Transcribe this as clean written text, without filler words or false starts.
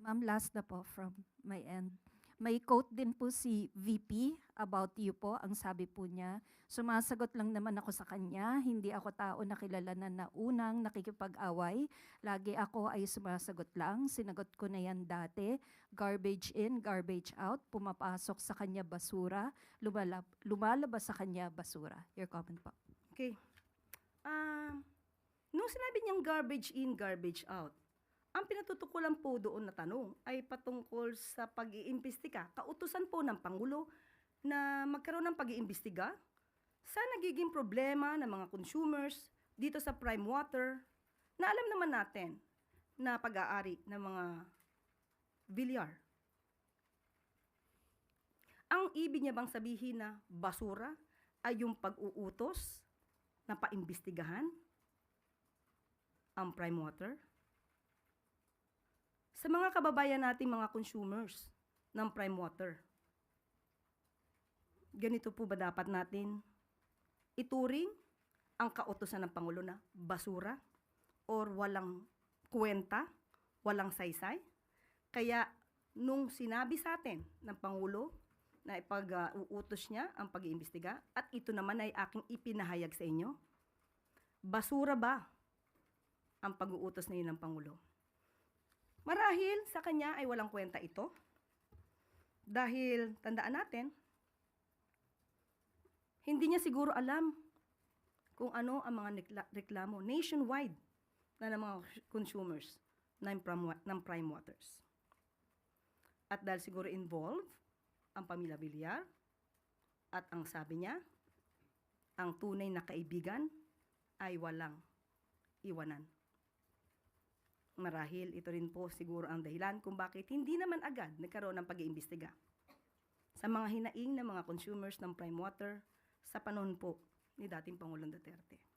Ma'am, last na po from my end. May quote din po si VP about you po. Ang sabi po niya, sumasagot lang naman ako sa kanya. Hindi ako tao na kilalanan na unang nakikipag-away. Lagi ako ay sumasagot lang. Sinagot ko na yan dati. Garbage in, garbage out. Pumapasok sa kanya basura. Lumalabas sa kanya basura. Your comment po. Okay. Nung sinabi niyang garbage in, garbage out, ang pinatutukulan po doon na tanong ay patungkol sa pag-iimbestiga, kautusan po ng Pangulo na magkaroon ng pag-iimbestiga sa nagiging problema ng mga consumers dito sa prime water na alam naman natin na pag-aari ng mga bilyar. Ang ibig niya bang sabihin na basura ay yung pag-uutos na paimbestigahan ang prime water? Sa mga kababayan nating mga consumers ng prime water, ganito po ba dapat natin ituring ang kautusan ng Pangulo na basura or walang kwenta, walang saysay? Kaya nung sinabi sa atin ng Pangulo na ipag-uutos niya ang pag-iimbestiga at ito naman ay aking ipinahayag sa inyo, basura ba ang pag-uutos na yun ng Pangulo? Marahil sa kanya ay walang kwenta ito. Dahil, tandaan natin, hindi niya siguro alam kung ano ang mga reklamo nationwide na ng mga consumers ng prime waters. At dahil siguro involved ang pamilya Bilyar, at ang sabi niya, ang tunay na kaibigan ay walang iwanan. Marahil ito rin po siguro ang dahilan kung bakit hindi naman agad nagkaroon ng pag-iimbestiga sa mga hinaing ng mga consumers ng prime water sa panahon po ni dating Pangulong Duterte.